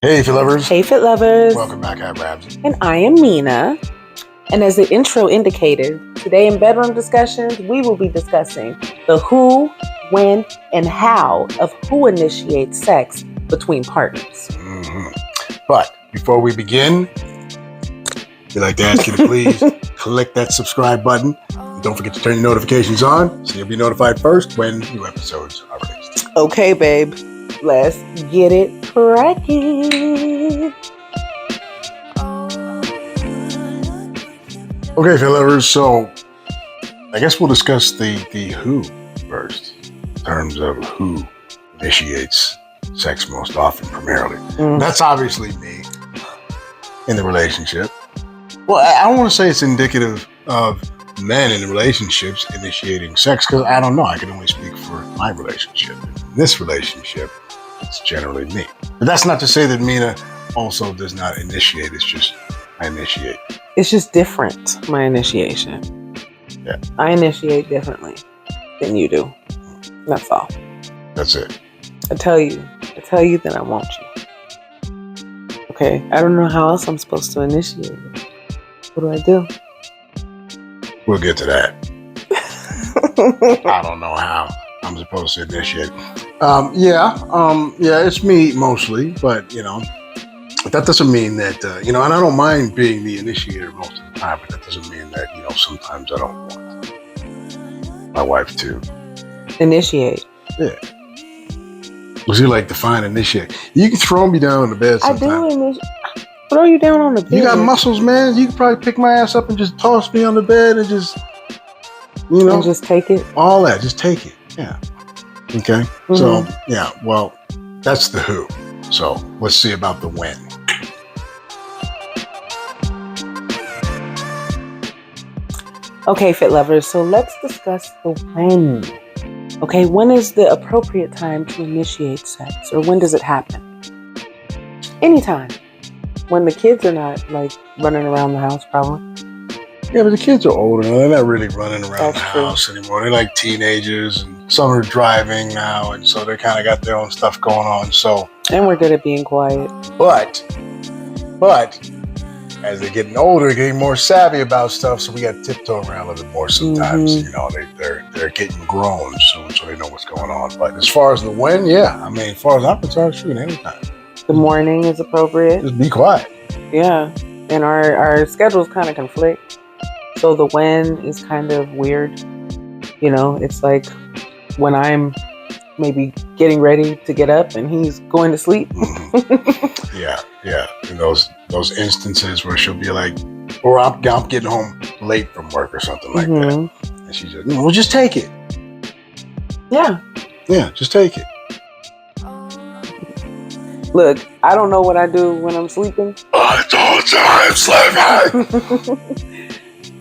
Hey, FitLovers. Hey, FitLovers. Welcome back. I'm Rabs. And I am Mina. And as the intro indicated, today in Bedroom Discussions, we will be discussing the who, when, and how of who initiates sex between partners. But before we begin, we'd like to ask you to please click that subscribe button. And don't forget to turn your notifications on so you'll be notified first when new episodes are released. Okay, babe. Let's get it cracking. Okay, FitLovers. So I guess we'll discuss the who first in terms of who initiates sex most often, primarily. That's obviously me in the relationship. Well, I don't want to say it's indicative of men in relationships initiating sex because I don't know. I can only speak for my relationship. In this relationship, it's generally me. But that's not to say that Mina also does not initiate. It's just I initiate. It's just different, my initiation. Yeah. I initiate differently than you do. That's all. That's it. I tell you that I want you. Okay, I don't know how else I'm supposed to initiate it. What do I do? We'll get to that. I don't know how I'm supposed to initiate. Yeah, it's me mostly, but that doesn't mean that, and I don't mind being the initiator most of the time, but that doesn't mean that, sometimes I don't want my wife to initiate. Yeah. Was you like define initiate? You can throw me down on the bed sometimes. I do throw you down on the bed. You got muscles, man. You can probably pick my ass up and just toss me on the bed and just, And just take it? All that. Just take it. Yeah. Okay. Mm-hmm. So, yeah. Well, that's the who. So let's see about the when. Okay, FitLovers. So let's discuss the when. Okay, when is the appropriate time to initiate sex? Or when does it happen? Anytime. When the kids are not running around the house, probably. Yeah, but the kids are older now. They're not really running around the house anymore. They're like teenagers, and some are driving now, and so they kind of got their own stuff going on. So, and we're good at being quiet. But as they're getting older, they're getting more savvy about stuff. So we got to tiptoe around a little bit more sometimes. Mm-hmm. They're getting grown, so they know what's going on. But as far as the when, yeah, as far as I'm concerned, shoot, anytime. The morning is appropriate. Just be quiet. Yeah, and our schedules kind of conflict. So the when is kind of weird. It's like when I'm maybe getting ready to get up and he's going to sleep. Mm-hmm. Yeah. And those instances where she'll be like, or I'm getting home late from work or something like that. And she just, well, just take it. Yeah. Yeah, just take it. Look, I don't know what I do when I'm sleeping. I told you I'm sleeping.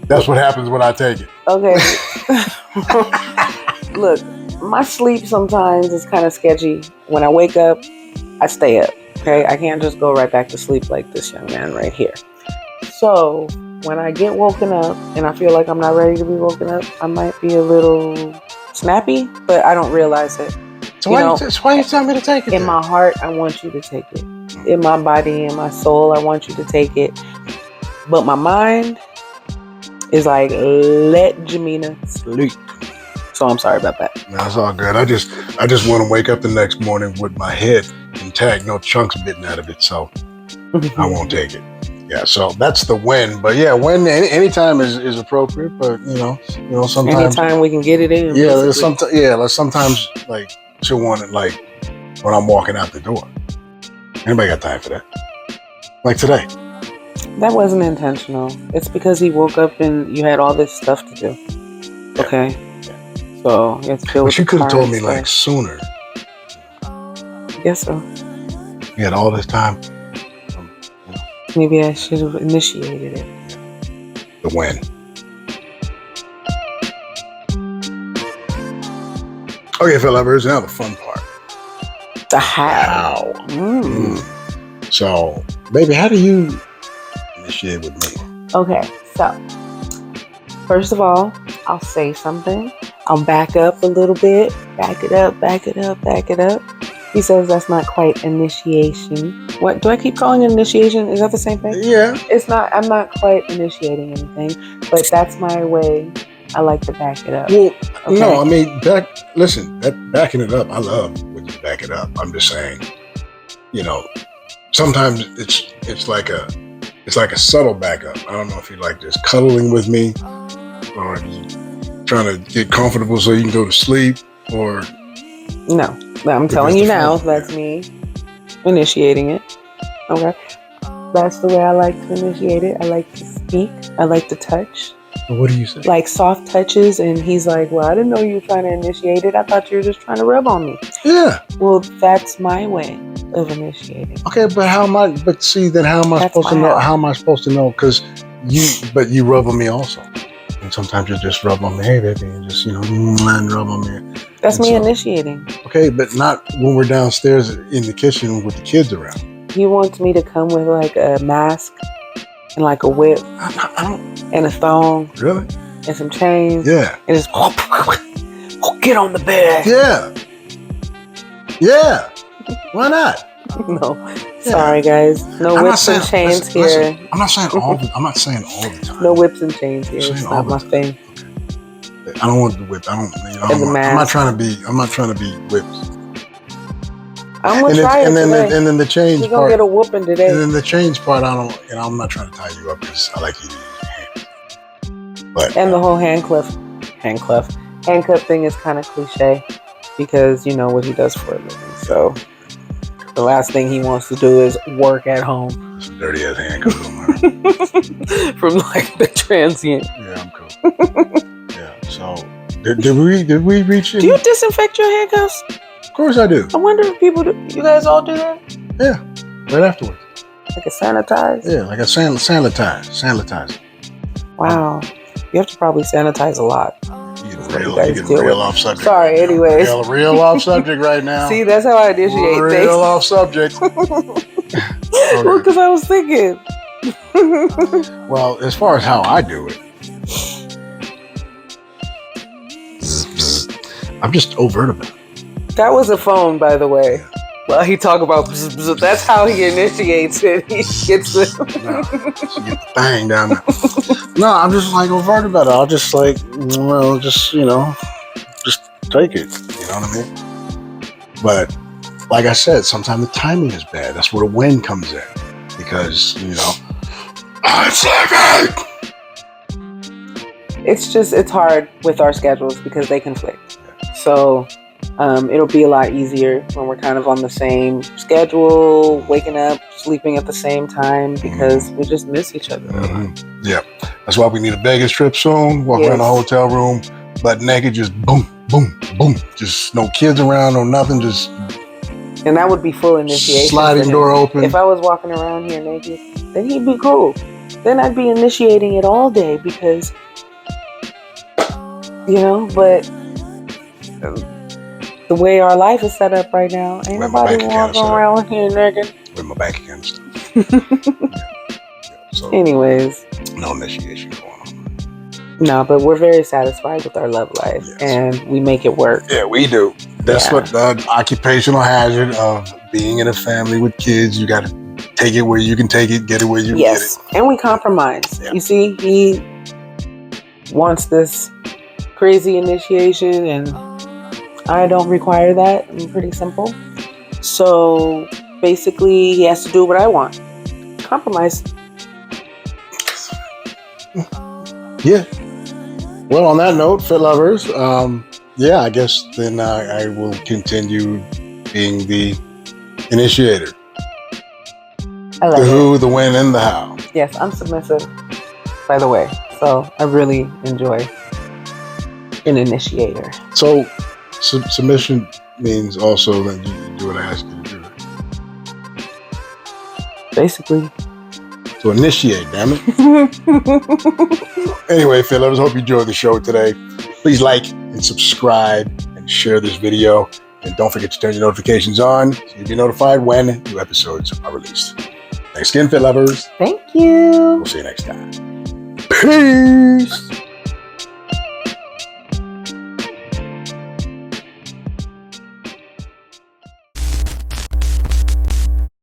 That's what happens when I take it. Okay. Look, my sleep sometimes is kind of sketchy. When I wake up, I stay up. Okay, I can't just go right back to sleep like this young man right here. So when I get woken up and I feel like I'm not ready to be woken up, I might be a little snappy, but I don't realize it. So why you tell me to take it? In my heart, I want you to take it. In my body, in my soul, I want you to take it. But my mind is like, let Jamina sleep. So I'm sorry about that. No, it's all good. I just want to wake up the next morning with my head intact, no chunks bitten out of it. So I won't take it. Yeah. So that's the when. But yeah, when anytime is appropriate. But sometimes anytime we can get it in. Yeah. Sometimes like she'll want it like when I'm walking out the door. Anybody got time for that? Like today. That wasn't intentional. It's because he woke up and you had all this stuff to do. Yeah. Okay. Yeah. So it's filled. But you could have told me like sooner. I guess so. You had all this time. Maybe I should have initiated it. Yeah. The when. Okay, FitLovers, now the fun part. The how. So, baby, how do you initiate with me? Okay, so first of all, I'll say something. I'll back up a little bit. Back it up. He says that's not quite initiation. What do I keep calling it initiation? Is that the same thing? Yeah. It's not. I'm not quite initiating anything, but that's my way. I like to back it up. Well, no, I mean, backing it up. I love when you back it up. I'm just saying, sometimes it's like a subtle backup. I don't know if you like just cuddling with me, or trying to get comfortable so you can go to sleep, or no. I'm telling you now, that's me initiating it. Okay. That's the way I like to initiate it. I like to speak. I like to touch. What do you say? Like soft touches, and he's like, well, I didn't know you were trying to initiate it. I thought you were just trying to rub on me. Yeah. Well, that's my way of initiating. Okay, but how am I supposed to know? How am I supposed to know? Because you rub on me also. And sometimes you just rub on me, hey baby, and just rub on me. That's me initiating. Okay, but not when we're downstairs in the kitchen with the kids around. He wants me to come with like a mask and like a whip and a thong. Really? And some chains. Yeah. And just get on the bed. Yeah. Yeah. Why not? No. Yeah. Sorry guys. No whips and chains here. Listen, I'm not saying all the time. No whips and chains here. It's not my thing. Okay. I don't want the whip. I'm not trying to be whipped. I'm gonna try it today. And then the chains part. You're gonna get a whooping today. And then the chains part, I'm not trying to tie you up because I like you to use your hands. But the whole handcuff thing is kind of cliche because you know what he does for a living. So the last thing he wants to do is work at home. Some dirty ass handcuffs on there. From like the transient. Yeah, I'm cool. Yeah. So did we reach? Do you disinfect your handcuffs? Of course I do. I wonder if people do. You guys all do that? Yeah, right afterwards. Like a sanitize? Yeah, like a sanitize. Wow. You have to probably sanitize a lot. You're getting real off subject. Sorry, right anyways. Real off subject right now. See, that's how I initiate things. Real off subject. Well, because I was thinking. Well, as far as how I do it, I'm just overt about it. That was a phone, by the way. Well, he talk about that's how he initiates it. He gets the get the thing down there. No, I'm just like overt about it. I'll just like, just take it. You know what I mean? But like I said, sometimes the timing is bad. That's where the wind comes in because I'm sleeping. It's hard with our schedules because they conflict. Yeah. So. It'll be a lot easier when we're kind of on the same schedule, waking up, sleeping at the same time because we just miss each other. Mm-hmm. Yeah. That's why we need a Vegas trip soon. Walk around the hotel room, butt naked, just boom, boom, boom. Just no kids around or nothing. Just. And that would be full initiation. Sliding door open. If I was walking around here naked, then he'd be cool. Then I'd be initiating it all day because, but. The way our life is set up right now, ain't nobody walking around here naked. With my bank account stuff. So, anyways. No initiation going on. No, but we're very satisfied with our love life, and we make it work. Yeah, we do. That's what the occupational hazard of being in a family with kids. You got to take it where you can take it, get it where you can get it. And we compromise. Yeah. You see, he wants this crazy initiation, and I don't require that. I'm pretty simple. So basically, he has to do what I want. Compromise. Yeah. Well, on that note, FitLovers, I guess then I will continue being the initiator. I love the who, the when, and the how. Yes, I'm submissive, by the way. So I really enjoy an initiator. So submission means also that you do what I ask you to do. Basically. So initiate, damn it. Anyway, FitLovers, hope you enjoyed the show today. Please like and subscribe and share this video. And don't forget to turn your notifications on so you'll be notified when new episodes are released. Thanks again, FitLovers. Thank you. We'll see you next time. Peace.